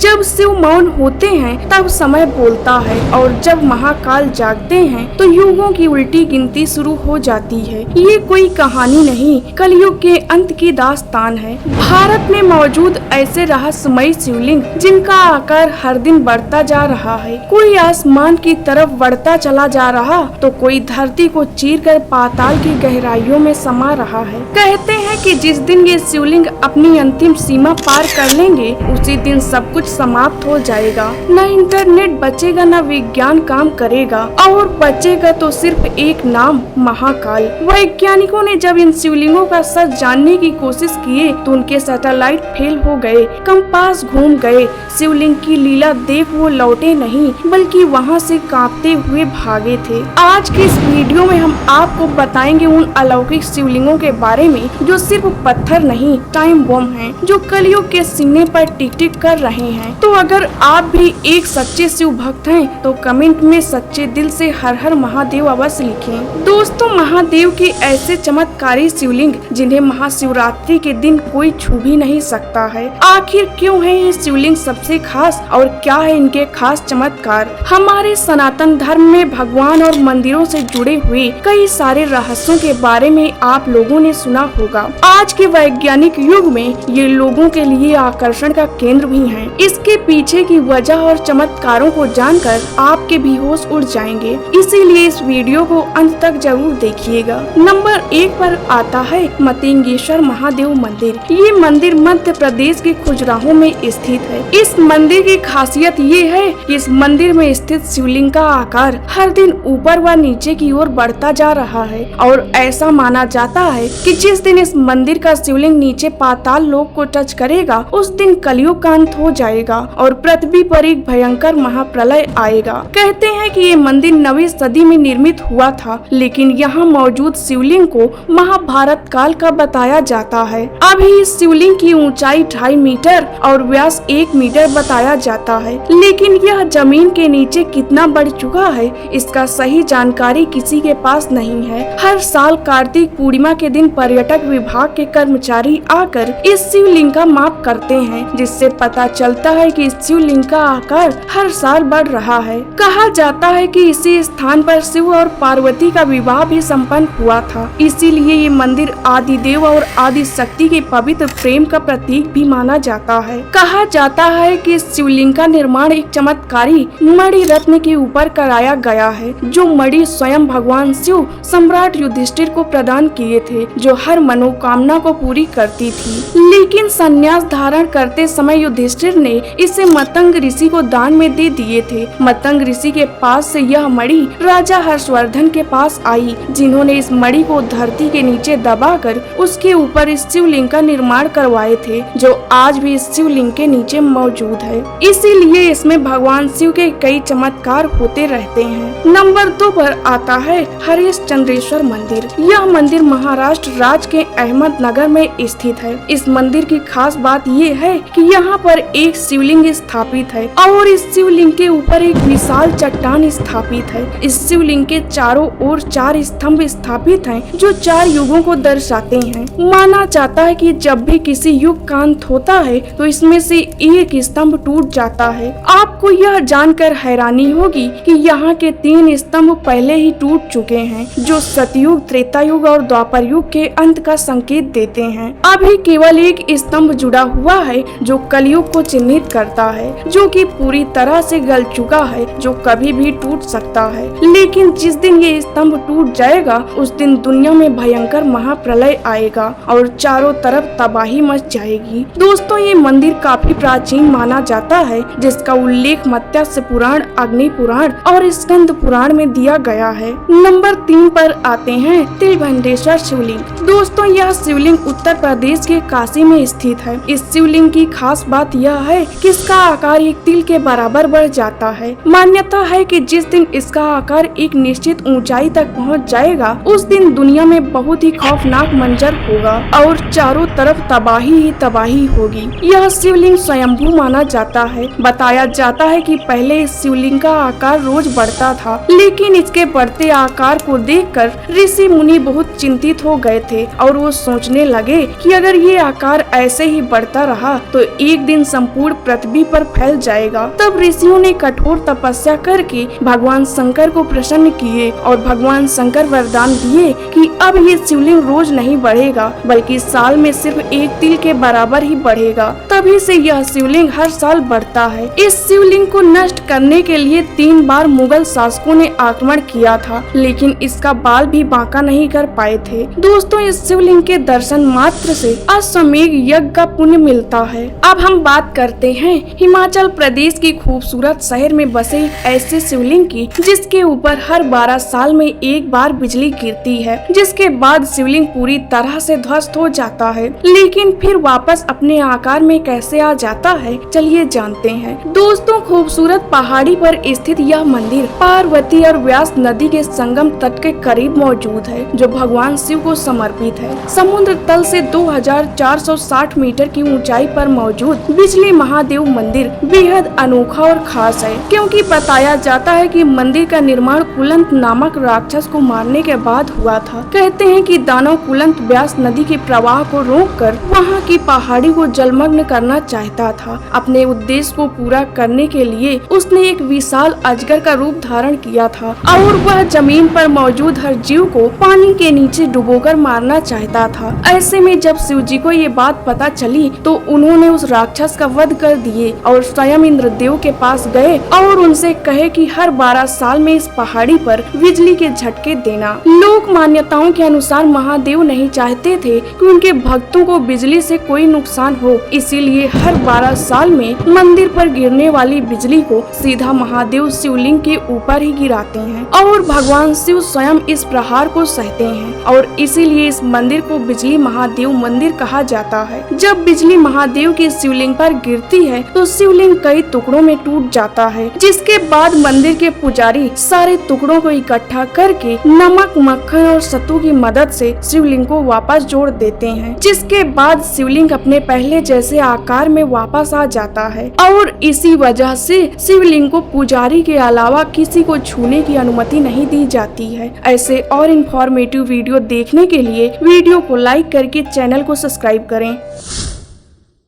जब शिव मौन होते हैं तब समय बोलता है और जब महाकाल जागते हैं तो युगों की उल्टी गिनती शुरू हो जाती है। ये कोई कहानी नहीं, कलयुग के अंत की दास्तान है। भारत में मौजूद ऐसे रहस्यमयी शिवलिंग जिनका आकार हर दिन बढ़ता जा रहा है। कोई आसमान की तरफ बढ़ता चला जा रहा तो कोई धरती को चीरकर पाताल की गहराइयों में समा रहा है। कहते हैं कि जिस दिन ये शिवलिंग अपनी अंतिम सीमा पार कर लेंगे उसी दिन सब कुछ समाप्त हो जाएगा। न इंटरनेट बचेगा, न विज्ञान काम करेगा और बचेगा तो सिर्फ एक नाम, महाकाल। वैज्ञानिकों ने जब इन शिवलिंगों का सच जानने की कोशिश किए तो उनके सैटेलाइट फेल हो गए, कंपास घूम गए। शिवलिंग की लीला देख वो लौटे नहीं बल्कि वहाँ से कांपते हुए भागे थे। आज की इस वीडियो में हम आपको बताएंगे उन अलौकिक शिवलिंगों के बारे में जो सिर्फ पत्थर नहीं, टाइम बम हैं, जो कलयुग के सीने पर टिक टिक कर रहे हैं। तो अगर आप भी एक सच्चे शिव भक्त हैं तो कमेंट में सच्चे दिल से हर हर महादेव अवश्य लिखें। दोस्तों, महादेव के ऐसे चमत्कारी शिवलिंग जिन्हें महाशिवरात्रि के दिन कोई छू भी नहीं सकता है। आखिर क्यों है ये शिवलिंग सबसे खास और क्या है इनके खास चमत्कार? हमारे सनातन धर्म में भगवान और मंदिरों से जुड़े हुए कई सारे रहस्यों के बारे में आप लोगों ने सुना होगा। आज के वैज्ञानिक युग में ये लोगों के लिए आकर्षण का केंद्र भी हैं। इसके पीछे की वजह और चमत्कारों को जानकर आपके भी होश उड़ जाएंगे, इसीलिए इस वीडियो को अंत तक जरूर देखिएगा। नंबर 1 पर आता है मतंगेश्वर महादेव मंदिर। ये मंदिर मध्य प्रदेश के खजुराहो में स्थित है। इस मंदिर की खासियत ये है कि इस मंदिर में स्थित शिवलिंग का आकार हर दिन ऊपर व नीचे की ओर बढ़ता जा रहा है और ऐसा माना जाता है कि जिस दिन इस मंदिर का शिवलिंग नीचे पाताल लोक को टच करेगा उस दिन कलयुग का अंत हो जाएगा और पृथ्वी पर एक भयंकर महाप्रलय आएगा। कहते हैं कि ये मंदिर 9वीं सदी में निर्मित हुआ था, लेकिन यहाँ मौजूद शिवलिंग को महाभारत काल का बताया जाता है। अभी इस शिवलिंग की ऊंचाई 2.5 मीटर और व्यास 1 मीटर बताया जाता है, लेकिन यह जमीन के नीचे कितना बढ़ चुका है इसका सही जानकारी किसी के पास नहीं है। हर साल कार्तिक पूर्णिमा के दिन पर्यटक विभाग के कर्मचारी आकर इस शिवलिंग का माप करते हैं, जिससे पता चलता है कि इस शिवलिंग का आकार हर साल बढ़ रहा है। कहा जाता है कि इसी स्थान पर शिव और पार्वती का विवाह भी संपन्न हुआ था, इसीलिए ये मंदिर आदि देव और आदि शक्ति के पवित्र प्रेम का प्रतीक भी माना जाता है। कहा जाता है कि इस शिवलिंग का निर्माण एक चमत्कारी मणि रत्न के ऊपर कराया गया है, जो मणि स्वयं भगवान शिव सम्राट युधिष्ठिर को प्रदान किए थे, जो हर मनोकामना को पूरी करती थी। लेकिन संन्यास धारण करते समय युधिष्ठिर ने इसे मतंग ऋषि को दान में दे दिए थे। मतंग ऋषि के पास से यह मणि राजा हर्षवर्धन के पास आई, जिन्होंने इस मणि को धरती के नीचे दबाकर उसके ऊपर इस शिवलिंग का निर्माण करवाए थे, जो आज भी इस शिवलिंग के नीचे मौजूद है। इसीलिए इसमें भगवान शिव के कई चमत्कार होते रहते हैं। नंबर 2 पर आता है हरिश्चंद्रेश्वर मंदिर। यह मंदिर महाराष्ट्र राज्य के अहमदनगर में स्थित है। इस मंदिर की खास बात ये है कि यहाँ पर एक शिवलिंग स्थापित है और इस शिवलिंग के ऊपर एक विशाल चट्टान स्थापित है। इस शिवलिंग के चारों ओर 4 स्तंभ स्थापित हैं, जो 4 युगों को दर्शाते हैं। माना जाता है कि जब भी किसी युग का अंत होता है तो इसमें से एक स्तंभ टूट जाता है। आपको यह जानकर हैरानी होगी कि यहाँ के 3 स्तंभ पहले ही टूट चुके हैं, जो सतयुग, त्रेता युग और द्वापर युग के अंत का संकेत देते हैं। अभी केवल एक स्तंभ जुड़ा हुआ है जो कलयुग को चिन्हित करता है, जो कि पूरी तरह से गल चुका है, जो कभी भी टूट सकता है। लेकिन जिस दिन ये स्तंभ टूट जाएगा उस दिन दुनिया में भयंकर महाप्रलय आएगा और चारों तरफ तबाही मच जाएगी। दोस्तों, ये मंदिर काफी प्राचीन माना जाता है, जिसका उल्लेख मत्स्य पुराण, अग्नि पुराण और स्कंद पुराण में दिया गया है। नंबर 3 पर आते हैं तिलभंडेश्वर शिवलिंग। दोस्तों, यह शिवलिंग उत्तर प्रदेश के काशी में स्थित है। इस शिवलिंग की खास बात यह है कि इसका आकार एक तिल के बराबर बढ़ जाता है। मान्यता है कि जिस दिन इसका आकार एक निश्चित ऊंचाई तक पहुंच जाएगा उस दिन दुनिया में बहुत ही खौफनाक मंजर होगा और चारों तरफ तबाही ही तबाही होगी। यह शिवलिंग स्वयंभू माना जाता है। बताया जाता है कि पहले इस शिवलिंग का आकार रोज बढ़ता था, लेकिन इसके बढ़ते आकार को देखकर ऋषि मुनि बहुत चिंतित हो गए थे और वो सोचने लगे कि अगर ये आकार ऐसे ही बढ़ता रहा तो एक दिन संपूर्ण गुड़ पृथ्वी पर फैल जाएगा। तब ऋषियों ने कठोर तपस्या करके भगवान शंकर को प्रसन्न किए और भगवान शंकर वरदान दिए कि अब ये शिवलिंग रोज नहीं बढ़ेगा बल्कि साल में सिर्फ 1 तिल के बराबर ही बढ़ेगा। तभी से यह शिवलिंग हर साल बढ़ता है। इस शिवलिंग को नष्ट करने के लिए 3 बार मुगल शासकों ने आक्रमण किया था, लेकिन इसका बाल भी बांका नहीं कर पाए थे। दोस्तों, इस शिवलिंग के दर्शन मात्र से अश्वमेध यज्ञ का पुण्य मिलता है। अब हम बात करते हैं हिमाचल प्रदेश की खूबसूरत शहर में बसे एक ऐसे शिवलिंग की जिसके ऊपर हर 12 साल में एक बार बिजली गिरती है, जिसके बाद शिवलिंग पूरी तरह से ध्वस्त हो जाता है, लेकिन फिर वापस अपने आकार में कैसे आ जाता है, चलिए जानते हैं। दोस्तों, खूबसूरत पहाड़ी पर स्थित यह मंदिर पार्वती और व्यास नदी के संगम तट के करीब मौजूद है, जो भगवान शिव को समर्पित है। समुद्र तल से 2460 मीटर की ऊंचाई पर मौजूद बिजली महादेव मंदिर बेहद अनोखा और खास है, क्योंकि बताया जाता है कि मंदिर का निर्माण कुलंत नामक राक्षस को मारने के बाद हुआ था। कहते हैं कि दानव कुलंत व्यास नदी के प्रवाह को रोककर वहां की पहाड़ी को जलमग्न करना चाहता था। अपने उद्देश्य को पूरा करने के लिए उसने एक विशाल अजगर का रूप धारण किया था और वह जमीन पर मौजूद हर जीव को पानी के नीचे डुबोकर मारना चाहता था। ऐसे में जब शिव जी को ये बात पता चली तो उन्होंने उस राक्षस का वध कर दिए और स्वयं इंद्रदेव के पास गए और उनसे कहे कि हर 12 साल में इस पहाड़ी पर बिजली के झटके देना। लोक मान्यताओं के अनुसार महादेव नहीं चाहते थे कि उनके भक्तों को बिजली से कोई नुकसान हो, इसीलिए हर 12 साल में मंदिर पर गिरने वाली बिजली को सीधा महादेव शिवलिंग के ऊपर ही गिराते हैं और भगवान शिव स्वयं इस प्रहार को सहते हैं और इसीलिए इस मंदिर को बिजली महादेव मंदिर कहा जाता है। जब बिजली महादेव की शिवलिंग पर गिरती है तो शिवलिंग कई टुकड़ों में टूट जाता है, जिसके बाद मंदिर के पुजारी सारे टुकड़ों को इकट्ठा करके नमक, मक्खन और सत्तू की मदद से शिवलिंग को वापस जोड़ देते हैं, जिसके बाद शिवलिंग अपने पहले जैसे आकार में वापस आ जाता है और इसी वजह से शिवलिंग को पुजारी के अलावा किसी को छूने की अनुमति नहीं दी जाती है। ऐसे और इन्फॉर्मेटिव वीडियो देखने के लिए वीडियो को लाइक करके चैनल को सब्सक्राइब करें।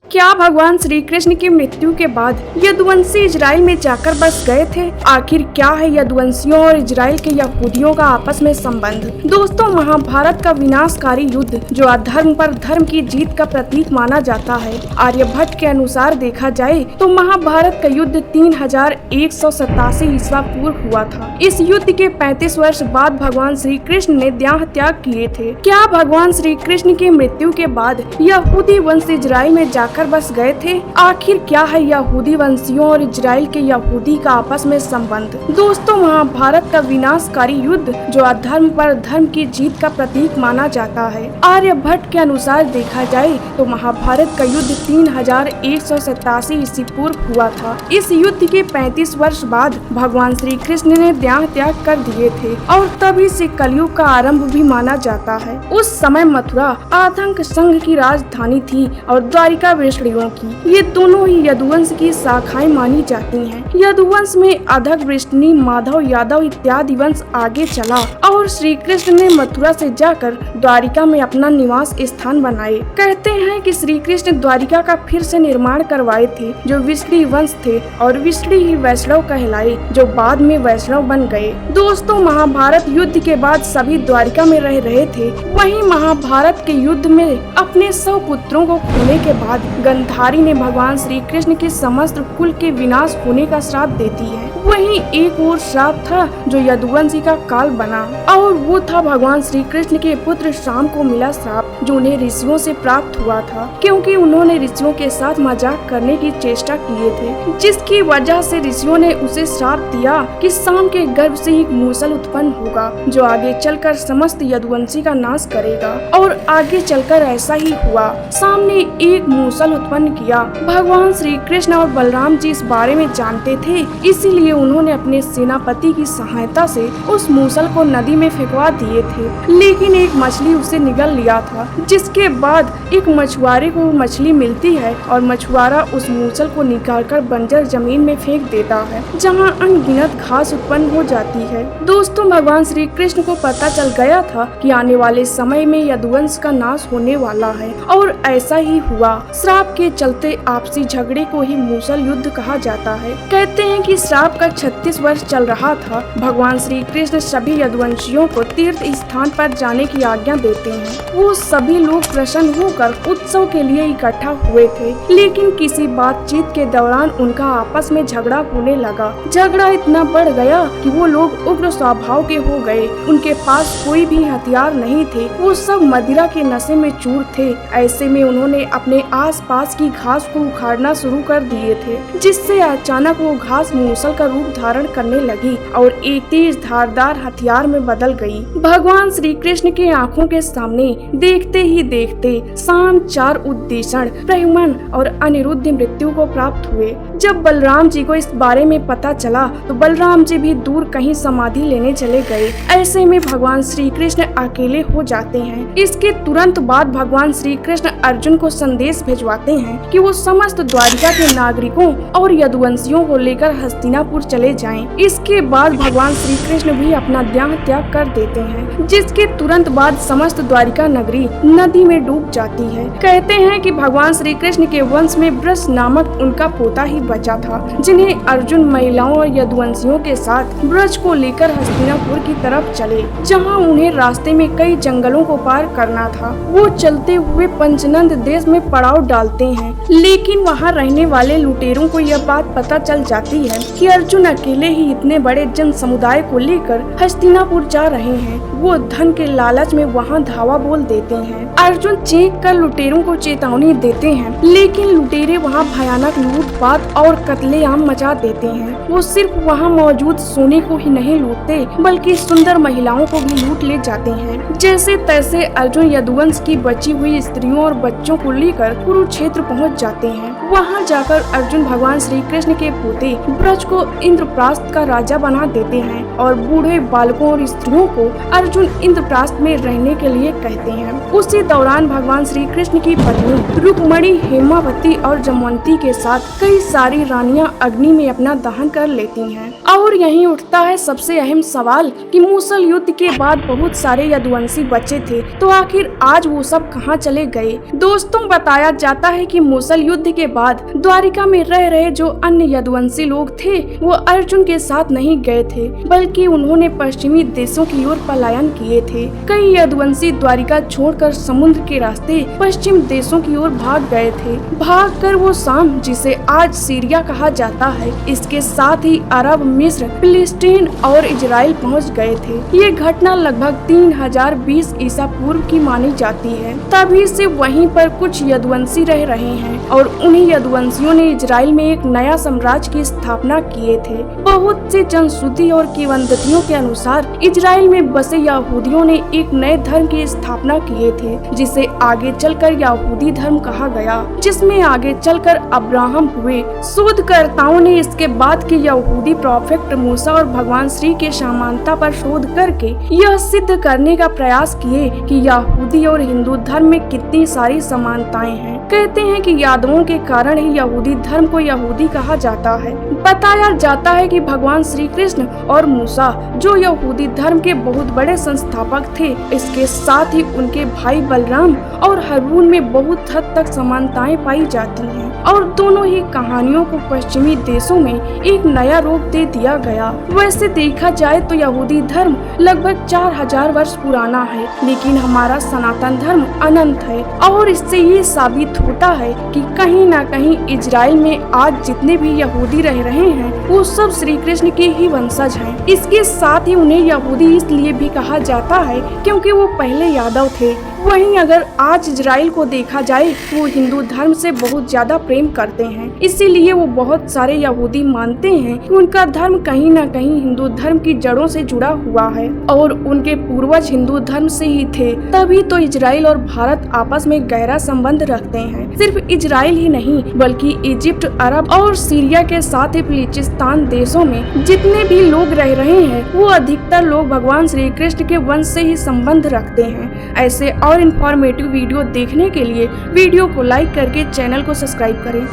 क्या भगवान श्री कृष्ण की मृत्यु के बाद यदुवंशी इजराइल में जाकर बस गए थे? आखिर क्या है यदुवंशियों और इजराइल के यहूदियों का आपस में संबंध? दोस्तों, महाभारत का विनाशकारी युद्ध जो अधर्म पर धर्म की जीत का प्रतीक माना जाता है, आर्यभट्ट के अनुसार देखा जाए तो महाभारत का युद्ध 3187 ईस्वा पूर्व हुआ था। इस युद्ध के 35 वर्ष बाद भगवान श्री कृष्ण ने देह त्याग किए थे। क्या भगवान श्री कृष्ण की मृत्यु के बाद यहूदी वंश इजराइल में जाकर बस गए थे? आखिर क्या है यहूदी वंशियों और इजराइल के यहूदी का आपस में संबंध? दोस्तों, महाभारत का विनाशकारी युद्ध जो अधर्म पर धर्म की जीत का प्रतीक माना जाता है, आर्यभट्ट के अनुसार देखा जाए तो महाभारत का युद्ध 3187 ईस्वी पूर्व हुआ था। इस युद्ध के 35 वर्ष बाद भगवान श्री कृष्ण ने देह त्याग कर दिए थे और तभी से कलयुग का आरंभ भी माना जाता है। उस समय मथुरा आतंक संघ की राजधानी थी और द्वारिका वृष्णियों की। ये दोनों ही यदुवंश की शाखाएं मानी जाती हैं। यदुवंश में अधक, वृष्णि, माधव, यादव इत्यादि वंश आगे चला और श्री कृष्ण ने मथुरा से जाकर द्वारिका में अपना निवास स्थान बनाए। कहते हैं कि श्री कृष्ण द्वारिका का फिर से निर्माण करवाए थे, जो विष्णु वंश थे और विष्णु ही वैष्णव कहलाए, जो बाद में वैष्णव बन गए। दोस्तों, महाभारत युद्ध के बाद सभी द्वारिका में रह रहे थे। वहीं महाभारत के युद्ध में अपने 100 पुत्रों को खोने के बाद गंधारी ने भगवान श्री कृष्ण के समस्त कुल के विनाश होने का श्राप देती है। वहीं एक और श्राप था जो यदुवंशी का काल बना और वो था भगवान श्री कृष्ण के पुत्र शाम को मिला श्राप, जो उन्हें ऋषियों से प्राप्त हुआ था, क्योंकि उन्होंने ऋषियों के साथ मजाक करने की चेष्टा किए थे, जिसकी वजह से ऋषियों ने उसे श्राप दिया कि शाम के गर्भ से एक मूसल उत्पन्न होगा जो आगे चलकर समस्त यदुवंशी का नाश करेगा। और आगे चलकर ऐसा ही हुआ। शाम ने एक मूसल उत्पन्न किया। भगवान श्री कृष्ण और बलराम जी इस बारे में जानते थे, इसीलिए उन्होंने अपने सेनापति की सहायता से उस मूसल को नदी में फेंकवा दिए थे, लेकिन एक मछली उसे निगल लिया था जिसके बाद एक मछुआरे को मछली मिलती है और मछुआरा उस मूसल को निकालकर बंजर जमीन में फेंक देता है, जहां अनगिनत घास उत्पन्न हो जाती है। दोस्तों, भगवान श्री कृष्ण को पता चल गया था कि आने वाले समय में यदुवंश का नाश होने वाला है और ऐसा ही हुआ। श्राप के चलते आपसी झगड़े को ही मूसल युद्ध कहा जाता है। कहते हैं कि श्राप का 36 वर्ष चल रहा था। भगवान श्री कृष्ण सभी यदुवंशियों को तीर्थ स्थान पर जाने की आज्ञा देते हैं। वो सभी लोग प्रसन्न होकर उत्सव के लिए इकट्ठा हुए थे, लेकिन किसी बातचीत के दौरान उनका आपस में झगड़ा होने लगा। झगड़ा इतना बढ़ गया कि वो लोग उग्र स्वभाव के हो गए। उनके पास कोई भी हथियार नहीं थे, वो सब मदिरा के नशे में चूर थे। ऐसे में उन्होंने अपने आसपास की घास को उखाड़ना शुरू कर दिए थे, जिससे अचानक वो घास मूसल का रूप धारण करने लगी और एक तेज धारदार हथियार में बदल गई। भगवान श्री कृष्ण के आंखों के सामने देखते ही देखते शाम 4 उद्देश्य प्रयुम्न और अनिरुद्ध मृत्यु को प्राप्त हुए। जब बलराम जी को इस बारे में पता चला तो बलराम जी भी दूर कहीं समाधि लेने चले गए। ऐसे में भगवान श्री कृष्ण अकेले हो जाते हैं। इसके तुरंत बाद भगवान श्री कृष्ण अर्जुन को संदेश भिजवाते हैं कि वो समस्त द्वारिका के नागरिकों और यदुवंशियों को लेकर हस्तिनापुर चले जाएं। इसके बाद भगवान श्री कृष्ण भी अपना देह त्याग कर देते हैं, जिसके तुरंत बाद समस्त द्वारिका नगरी नदी में डूब जाती है। कहते हैं कि भगवान श्री कृष्ण के वंश में वृष नामक उनका पोता ही बचा था, जिन्हें अर्जुन महिलाओं और यदुवंशियों के साथ ब्रज को लेकर हस्तिनापुर की तरफ चले, जहां उन्हें रास्ते में कई जंगलों को पार करना था। वो चलते हुए पंचनंद देश में पड़ाव डालते हैं, लेकिन वहां रहने वाले लुटेरों को यह बात पता चल जाती है कि अर्जुन अकेले ही इतने बड़े जन समुदाय को लेकर हस्तिनापुर जा रहे हैं। वो धन के लालच में वहां धावा बोल देते हैं। अर्जुन चेख कर लुटेरों को चेतावनी देते हैं, लेकिन लुटेरे वहां भयानक लूटपाट और कत्लेआम मचा देते हैं। वो सिर्फ वहां मौजूद सोने को ही नहीं लूटते, बल्कि सुंदर महिलाओं को भी लूट ले जाते हैं। जैसे तैसे अर्जुन यदुवंश की बची हुई स्त्रियों और बच्चों को लेकर कुरुक्षेत्र पहुंच जाते हैं। वहां जाकर अर्जुन भगवान श्री कृष्ण के पोते ब्रज को इंद्रप्रस्थ का राजा बना देते हैं और बूढ़े बालकों और स्त्रियों को अर्जुन इंद्रप्रस्थ में रहने के लिए कहते हैं। उसी दौरान भगवान श्री कृष्ण की पत्नी रुक्मणी, हेमावती और जमवंती के साथ कई सारी रानियां अग्नि में अपना दहन कर लेती हैं। और यहीं उठता है सबसे अहम सवाल कि मूसल युद्ध के बाद बहुत सारे यदुवंशी बचे थे, तो आखिर आज वो सब कहां चले गए। दोस्तों, बताया जाता है कि मूसल युद्ध के बाद द्वारिका में रह रहे जो अन्य यदुवंशी लोग थे वो अर्जुन के साथ नहीं गए थे, बल्कि उन्होंने पश्चिमी देशों की ओर पलायन किए थे। कई यदुवंशी द्वारिका छोड़कर समुद्र के रास्ते पश्चिम देशों की ओर भाग गए थे। भागकर वो शाम, जिसे आज सीरिया कहा जाता है, इसके साथ ही अरब, मिस्र, फिलिस्तीन और इजराइल पहुंच गए थे। ये घटना लगभग 3020 ईसा पूर्व की मानी जाती है। तभी से वहीं पर कुछ यदुवंशी रह रहे हैं और उन्हीं यदुवंशियों ने इजराइल में एक नया साम्राज्य की स्थापना किए थे। बहुत से जनश्रुति और किंवदंतियों के अनुसार इजराइल में बसे यहूदियों ने एक नए धर्म की स्थापना किए थे, जिसे आगे चलकर यहूदी धर्म कहा गया, जिसमें आगे चलकर अब्राहम हुए। शोधकर्ताओं ने इसके बाद के यहूदी प्रोफेट मूसा और भगवान श्री के समानता पर शोध करके यह सिद्ध करने का प्रयास किए कि यहूदी और हिंदू धर्म में कितनी सारी समानताएं हैं। कहते हैं कि यादवों के कारण ही यहूदी धर्म को यहूदी कहा जाता है। बताया जाता है कि भगवान श्री कृष्ण और मूसा, जो यहूदी धर्म के बहुत बड़े संस्थापक थे, इसके साथ ही उनके भाई बलराम और हारून में बहुत हद तक समानताएं पाई जाती हैं और दोनों ही कहानियों को पश्चिमी देशों में एक नया रूप दे दिया गया। वैसे देखा जाए तो यहूदी धर्म लगभग 4000 वर्ष पुराना है, लेकिन हमारा सनातन धर्म अनंत है और इससे ये साबित होता है कि कहीं न कहीं इजराइल में आज जितने भी यहूदी रह रहे हैं वो सब श्री कृष्ण के ही वंशज हैं। इसके साथ ही उन्हें यहूदी इसलिए भी कहा जाता है क्योंकि वो पहले यादव थे। वहीं अगर आज इजराइल को देखा जाए तो वो हिंदू धर्म से बहुत ज्यादा प्रेम करते हैं, इसीलिए वो बहुत सारे यहूदी मानते हैं कि उनका धर्म कहीं न कहीं हिंदू धर्म की जड़ों से जुड़ा हुआ है और उनके पूर्वज हिंदू धर्म से ही थे। तभी तो इजराइल और भारत आपस में गहरा संबंध रखते हैं। सिर्फ इजराइल ही नहीं बल्कि इजिप्ट, अरब और सीरिया के साथ ही बलूचिस्तान देशों में जितने भी लोग रह रहे हैं वो अधिकतर लोग भगवान श्री कृष्ण के वंश से ही संबंध रखते हैं। ऐसे और इन्फॉर्मेटिव वीडियो देखने के लिए वीडियो को लाइक करके चैनल को सब्सक्राइब करें।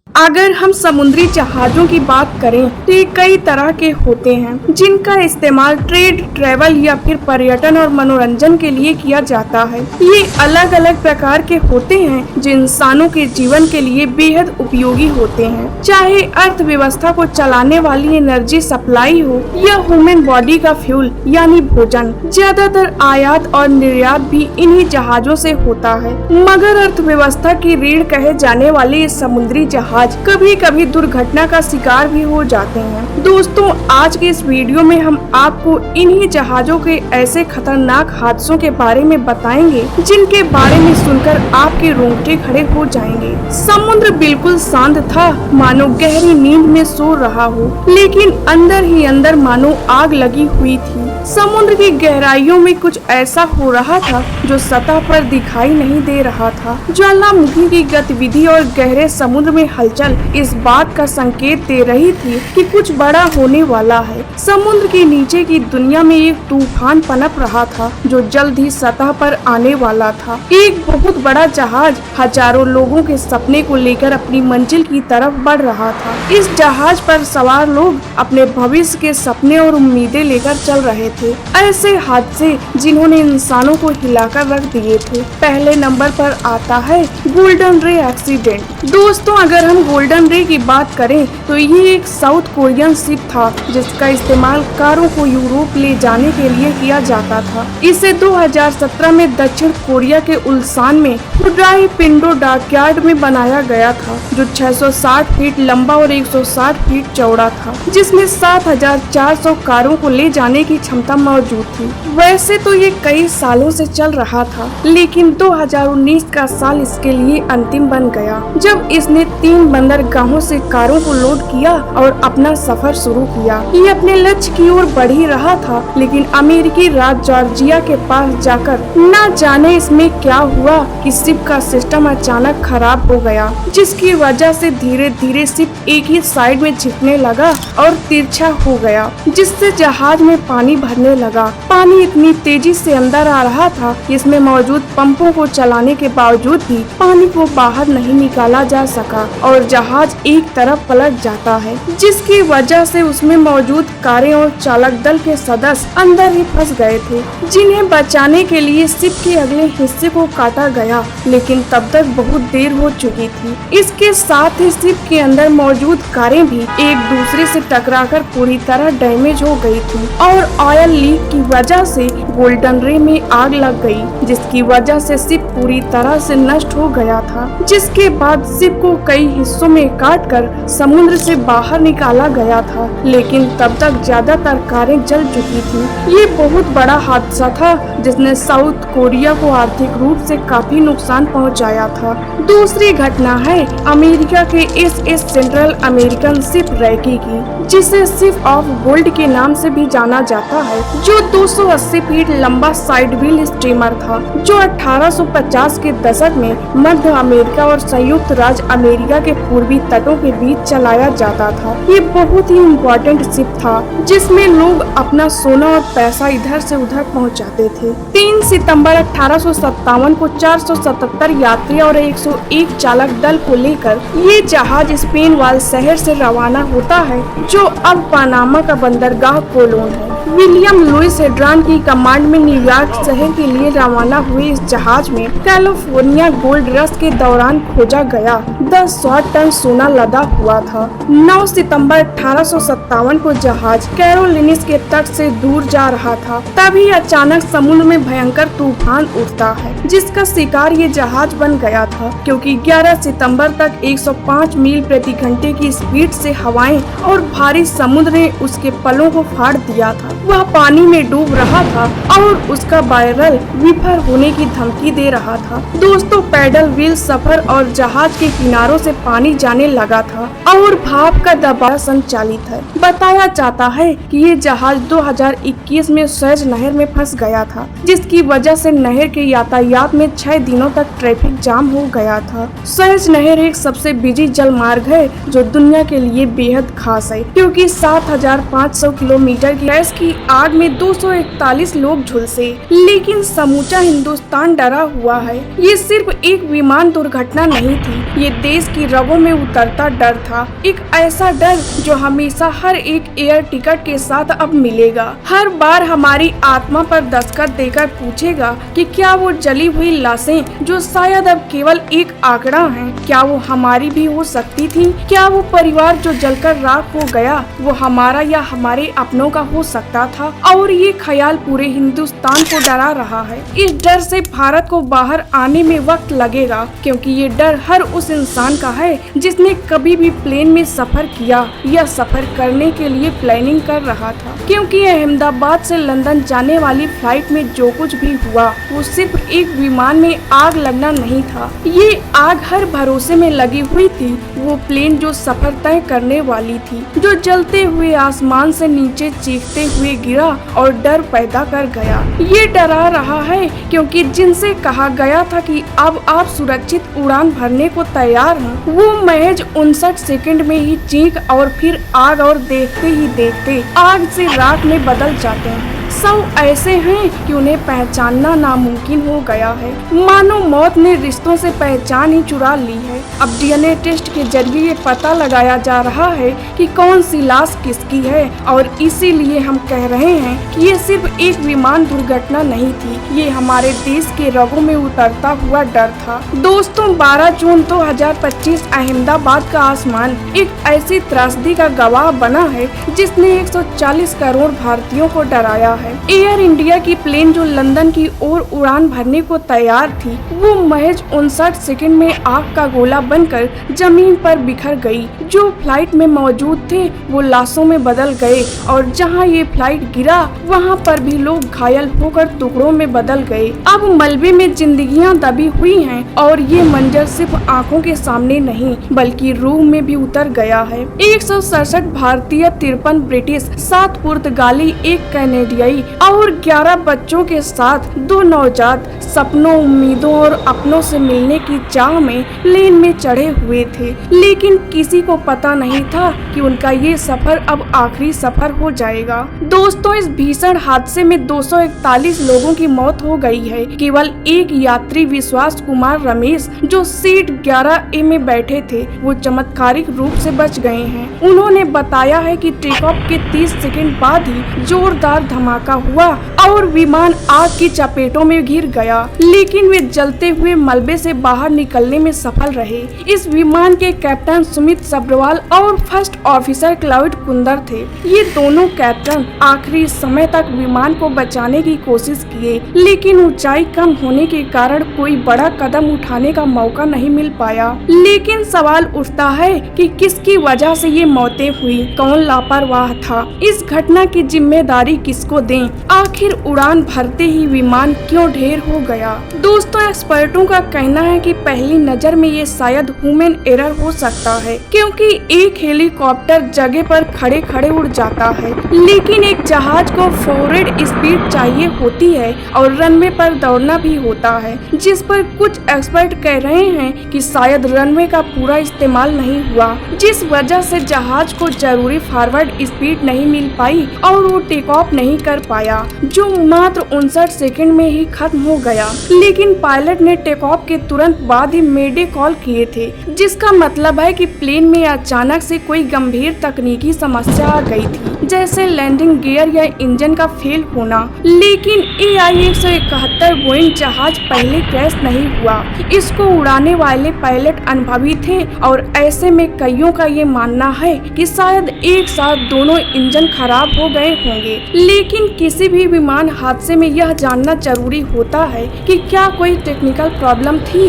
अगर हम समुद्री जहाजों की बात करें तो ये कई तरह के होते हैं जिनका इस्तेमाल ट्रेड, ट्रेवल या फिर पर्यटन और मनोरंजन के लिए किया जाता है। ये अलग अलग प्रकार के होते हैं जो इंसानों के जीवन के लिए बेहद उपयोगी होते हैं, चाहे अर्थव्यवस्था को चलाने वाली एनर्जी सप्लाई हो या ह्यूमन बॉडी का फ्यूल यानी भोजन। ज्यादातर आयात और निर्यात भी इन्हीं जहाजों से होता है, मगर अर्थव्यवस्था की रीढ़ कहे जाने वाले ये समुद्री जहाज कभी कभी दुर्घटना का शिकार भी हो जाते हैं। दोस्तों, आज के इस वीडियो में हम आपको इन्हीं जहाजों के ऐसे खतरनाक हादसों के बारे में बताएंगे जिनके बारे में सुनकर आपके रोंगटे खड़े हो जाएंगे। समुद्र बिल्कुल शांत था, मानो गहरी नींद में सो रहा हो, लेकिन अंदर ही अंदर मानो आग लगी हुई थी। समुद्र की गहराइयों में कुछ ऐसा हो रहा था जो सतह पर दिखाई नहीं दे रहा था। ज्वालामुखी की गतिविधि और गहरे समुद्र में हलचल इस बात का संकेत दे रही थी कि कुछ बड़ा होने वाला है। समुद्र के नीचे की दुनिया में एक तूफान पनप रहा था जो जल्द ही सतह पर आने वाला था। एक बहुत बड़ा जहाज हजारों लोगों के सपने को लेकर अपनी मंजिल की तरफ बढ़ रहा था। इस जहाज पर सवार लोग अपने भविष्य के सपने और उम्मीदें लेकर चल रहे थे। ऐसे हादसे जिन्होंने इंसानों को हिलाकर रख दिए थे। पहले नंबर पर आता है गोल्डन रे एक्सीडेंट। दोस्तों, अगर हम गोल्डन रे की बात करें तो ये एक साउथ कोरियन शिप था जिसका इस्तेमाल कारों को यूरोप ले जाने के लिए किया जाता था। इसे 2017 में दक्षिण कोरिया के उल्सान में हुडाई पिंडो डॉकयार्ड में बनाया गया था, जो 660 फीट लंबा और 160 फीट चौड़ा था, जिसमें 7,400 कारों को ले जाने की क्षमता मौजूद थी। वैसे तो ये कई सालों से चल रहा था, लेकिन 2019 का साल इसके लिए अंतिम बन गया, जब इसने 3 बंदरगाहों से कारों को लोड किया और अपना सफर शुरू किया। ये अपने लक्ष्य की ओर बढ़ ही रहा था, लेकिन अमेरिकी राज्य जॉर्जिया के पास जाकर न जाने इसमें क्या हुआ कि शिप का सिस्टम अचानक खराब हो गया, जिसकी वजह से धीरे धीरे शिप एक ही साइड में झुकने लगा और तिरछा हो गया, जिससे जहाज में पानी भरने लगा। पानी इतनी तेजी से अंदर आ रहा था कि इसमें मौजूद पंपों को चलाने के बावजूद भी पानी को बाहर नहीं निकाला जा सका और जहाज एक तरफ पलट जाता है, जिसकी वजह से उसमें मौजूद कारें और चालक दल के सदस्य अंदर ही फंस गए थे, जिन्हें बचाने के लिए शिप के अगले हिस्से को काटा गया, लेकिन तब तक बहुत देर हो चुकी थी। इसके साथ ही शिप के अंदर मौजूद कारें भी एक दूसरे से टकराकर पूरी तरह डैमेज हो गई थी और ऑयल लीक की वजह से गोल्डन रे में आग लग गई, जिसकी वजह से शिप पूरी तरह से नष्ट हो गया था। जिसके बाद शिप को कई हिस्सों में काटकर समुद्र से बाहर निकाला गया था, लेकिन तब तक ज्यादातर कारें जल चुकी थी। ये बहुत बड़ा हादसा था जिसने साउथ कोरिया को आर्थिक रूप से काफी नुकसान पहुंचाया था। दूसरी घटना है अमेरिका के SS central American ship recce की, जिसे शिप ऑफ गोल्ड के नाम से भी जाना जाता है, जो 280 फीट लंबा साइड व्हील स्टीमर था, जो 1850 के दशक में मध्य अमेरिका और संयुक्त राज्य अमेरिका के पूर्वी तटों के बीच चलाया जाता था। ये बहुत ही इम्पोर्टेंट शिप था जिसमें लोग अपना सोना और पैसा इधर से उधर पहुंचाते थे। 3 सितंबर 1857 को 477 यात्री और 101 चालक दल को लेकर ये जहाज स्पेन वाल शहर से रवाना होता है, जो अब पनामा का बंदरगाह कोलोन है। विलियम लुइस हेड्रॉन की कमांड में न्यूयॉर्क शहर के लिए रवाना हुए इस जहाज में कैलिफोर्निया गोल्ड रश के दौरान खोजा गया 10 टन सोना लदा हुआ था। 9 सितंबर 1857 को जहाज कैरोलिनिस के तट से दूर जा रहा था, तभी अचानक समुद्र में भयंकर तूफान उठता है, जिसका शिकार ये जहाज बन गया था, क्योंकि 11 सितंबर तक 105 मील प्रति घंटे की स्पीड से हवाएं और भारी समुद्र ने उसके पलों को फाड़ दिया था। वह पानी में डूब रहा था और उसका बैरल विफल होने की धमकी दे रहा था। दोस्तों, पैडल व्हील सफर और जहाज के किनारों से पानी जाने लगा था और भाप का दबाव संचालित है। बताया जाता है कि ये जहाज 2021 में सुएज नहर में फंस गया था, जिसकी वजह से नहर के यातायात में 6 दिनों तक ट्रैफिक जाम हो गया था। सुएज नहर एक सबसे बिजी जल मार्ग है जो दुनिया के लिए बेहद खास है, क्योंकि 7,500 किलोमीटर की गैस की की आग में 241 लोग झुलसे, लेकिन समूचा हिंदुस्तान डरा हुआ है। ये सिर्फ एक विमान दुर्घटना नहीं थी, ये देश की रगों में उतरता डर था। एक ऐसा डर जो हमेशा हर एक एयर टिकट के साथ अब मिलेगा। हर बार हमारी आत्मा पर दस्तखत देकर पूछेगा कि क्या वो जली हुई लाशें जो शायद अब केवल एक आंकड़ा हैं, क्या वो हमारी भी हो सकती थी? क्या वो परिवार जो जलकर राख हो गया वो हमारा या हमारे अपनों का हो सकता था? और ये ख्याल पूरे हिंदुस्तान को डरा रहा है। इस डर से भारत को बाहर आने में वक्त लगेगा, क्योंकि ये डर हर उस इंसान का है जिसने कभी भी प्लेन में सफर किया या सफर करने के लिए प्लानिंग कर रहा था। क्योंकि अहमदाबाद से लंदन जाने वाली फ्लाइट में जो कुछ भी हुआ वो सिर्फ एक विमान में आग लगना नहीं था, ये आग हर भरोसे में लगी हुई थी। वो प्लेन जो सफर तय करने वाली थी, जो जलते हुए आसमान से नीचे चीखते हुए गिरा और डर पैदा कर गया। ये डरा रहा है क्योंकि जिनसे कहा गया था कि अब आप सुरक्षित उड़ान भरने को तैयार हैं, वो महज 59 सेकंड में ही चीख और फिर आग और देखते ही देखते आग से राख में बदल जाते हैं। सब ऐसे हैं कि उन्हें पहचानना नामुमकिन हो गया है, मानो मौत ने रिश्तों से पहचान ही चुरा ली है। अब डीएनए टेस्ट के जरिए ये पता लगाया जा रहा है कि कौन सी लाश किसकी है, और इसीलिए हम कह रहे हैं कि ये सिर्फ एक विमान दुर्घटना नहीं थी, ये हमारे देश के रगों में उतरता हुआ डर था। दोस्तों, 12 जून 2025 अहमदाबाद का आसमान एक ऐसी त्रासदी का गवाह बना है जिसने 140 करोड़ भारतीयों को डराया है। एयर इंडिया की प्लेन जो लंदन की ओर उड़ान भरने को तैयार थी, वो महज 59 सेकंड में आग का गोला बनकर जमीन पर बिखर गई। जो फ्लाइट में मौजूद थे वो लाशों में बदल गए, और जहां ये फ्लाइट गिरा वहां पर भी लोग घायल होकर टुकड़ों में बदल गए। अब मलबे में जिंदगियां दबी हुई हैं, और ये मंजर सिर्फ आंखों के सामने नहीं बल्कि रूह में भी उतर गया है। 167 भारतीय, 53 ब्रिटिश, 7 पुर्तगाली, 1 कैनेडियाई और 11 बच्चों के साथ 2 नवजात सपनों, उम्मीदों और अपनों से मिलने की चाह में प्लेन में चढ़े हुए थे। लेकिन किसी को पता नहीं था कि उनका ये सफर अब आखिरी सफर हो जाएगा। दोस्तों, इस भीषण हादसे में 241 लोगों की मौत हो गई है। केवल एक यात्री विश्वास कुमार रमेश, जो सीट 11A में बैठे थे, वो चमत्कारिक रूप से बच गए हैं। उन्होंने बताया है कि टेक ऑफ के 30 सेकंड बाद ही जोरदार धमाका हुआ और विमान आग की चपेटों में घिर गया, लेकिन वे जलते हुए मलबे से बाहर निकलने में सफल रहे। इस विमान के कैप्टन सुमित सब्रवाल और फर्स्ट ऑफिसर क्लाउड कुंदर थे। ये दोनों कैप्टन आखिरी समय तक विमान को बचाने की कोशिश किए, लेकिन ऊंचाई कम होने के कारण कोई बड़ा कदम उठाने का मौका नहीं मिल पाया। लेकिन सवाल उठता है कि किसकी वजह से ये मौतें हुई, कौन लापरवाह था, इस घटना की जिम्मेदारी किसको दें? आखिर उड़ान भरते ही विमान क्यों ढेर हो गया? दोस्तों, एक्सपर्टों का कहना है कि पहली नजर में ये शायद ह्यूमन एरर हो सकता है, क्योंकि एक हेलीकॉप्टर जगह पर खड़े खड़े उड़ जाता है, लेकिन एक जहाज को फॉरवर्ड स्पीड चाहिए होती है और रनवे पर दौड़ना भी होता है, जिस पर कुछ एक्सपर्ट कह रहे हैं कि शायद रनवे का पूरा इस्तेमाल नहीं हुआ, जिस वजह से जहाज को जरूरी फॉरवर्ड स्पीड नहीं मिल पाई और वो टेक ऑफ नहीं कर पाया, जो मात्र 59 सेकंड में ही खत्म हो गया। लेकिन पायलट ने टेक ऑफ के तुरंत बाद ही मेडे कॉल किए थे, जिसका मतलब है कि प्लेन में अचानक से कोई गंभीर तकनीकी समस्या आ गई थी, जैसे लैंडिंग गियर या इंजन का फेल होना। लेकिन AI-171 बोइंग जहाज पहले क्रैश नहीं हुआ। इसको उड़ाने वाले पायलट अनुभवी थे, और ऐसे में कईयों का ये मानना है कि शायद एक साथ दोनों इंजन खराब हो गए होंगे। लेकिन किसी भी विमान हादसे में यह जानना जरूरी होता है कि क्या कोई टेक्निकल प्रॉब्लम थी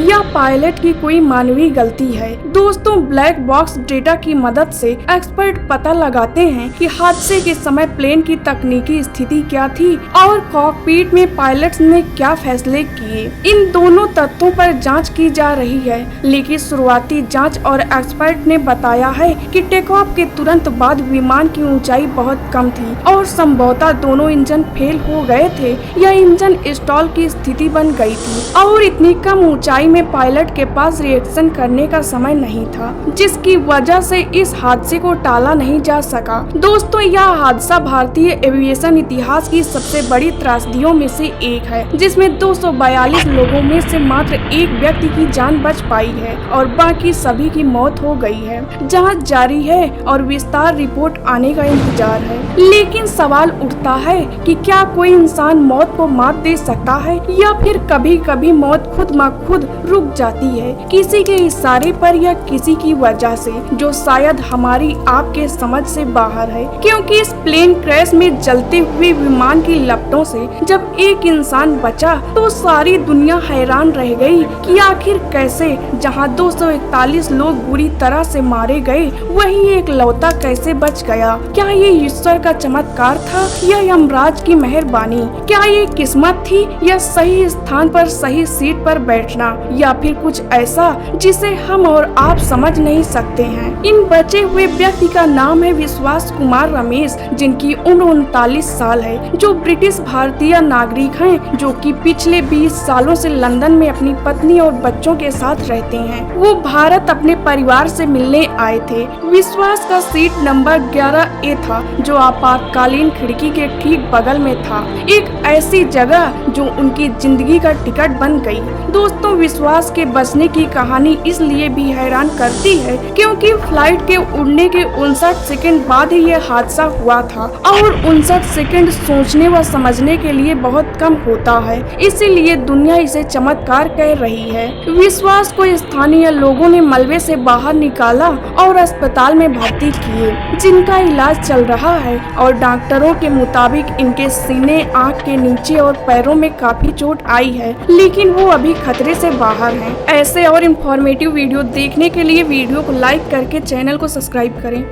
या पायलट की कोई मानवीय गलती है। दोस्तों, ब्लैक बॉक्स डेटा की मदद से एक्सपर्ट पता लगाते हैं कि हादसे के समय प्लेन की तकनीकी स्थिति क्या थी और कॉकपिट में पायलट्स ने क्या फैसले किए। इन दोनों तथ्यों पर जांच की जा रही है, लेकिन शुरुआती जांच और एक्सपर्ट ने बताया है कि टेक ऑफ के तुरंत बाद विमान की ऊंचाई बहुत कम थी और संभवतः संभवतः दोनों इंजन फेल हो गए थे या इंजन स्टॉल की स्थिति बन गई थी और इतनी कम ऊंचाई में पायलट के पास रिएक्शन करने का समय नहीं था, जिसकी वजह से इस हादसे को टाला नहीं जा सका। दोस्तों, यह हादसा भारतीय एविएशन इतिहास की सबसे बड़ी त्रासदियों में से एक है, जिसमें 242 लोगों में से मात्र एक व्यक्ति की जान बच पाई है और बाकी सभी की मौत हो गई है। जांच जारी है और विस्तार रिपोर्ट आने का इंतजार है, लेकिन सवाल उठता है कि क्या कोई इंसान मौत को मात दे सकता है या फिर कभी कभी मौत खुद ब खुद रुक जाती है, किसी के इशारे पर या किसी की वजह से, जो शायद हमारी आपके समझ से बाहर है। क्योंकि इस प्लेन क्रैश में जलते हुए विमान की लपटों से जब एक इंसान बचा तो सारी दुनिया हैरान रह गई कि आखिर कैसे, जहां 241 लोग बुरी तरह से मारे गए, वहीं एक लौता कैसे बच गया। क्या ये ईश्वर का चमत्कार था या यमराज की मेहरबानी? क्या ये किस्मत थी या सही स्थान पर सही सीट पर बैठना, या फिर कुछ ऐसा जिसे हम और आप समझ नहीं सकते हैं। इन बचे हुए व्यक्ति का नाम है विश्वास कुमार रमेश, जिनकी उम्र 39 साल है, जो ब्रिटिश भारतीय नागरिक हैं, जो कि पिछले 20 सालों से लंदन में अपनी पत्नी और बच्चों के साथ रहते हैं। वो भारत अपने परिवार से मिलने आए थे। विश्वास का सीट नंबर 11A था, जो आपातकालीन खिड़की के ठीक बगल में था, एक ऐसी जगह जो उनकी जिंदगी का टिकट बन गई। दोस्तों, विश्वास के बचने की कहानी इसलिए भी हैरान करती है क्योंकि फ्लाइट के उड़ने के 59 सेकंड बाद ही यह हादसा हुआ था और 59 सेकंड सोचने व समझने के लिए बहुत कम होता है, इसीलिए दुनिया इसे चमत्कार कह रही है। विश्वास को स्थानीय लोगों ने मलबे से बाहर निकाला और अस्पताल में भर्ती किए, जिनका इलाज चल रहा है और डॉक्टरों के मुताबिक इनके सीने, आंख के नीचे और पैरों में काफी चोट आई है, लेकिन वो अभी खतरे से बाहर हैं। ऐसे और इन्फॉर्मेटिव वीडियो देखने के लिए वीडियो को लाइक करके चैनल को सब्सक्राइब करें।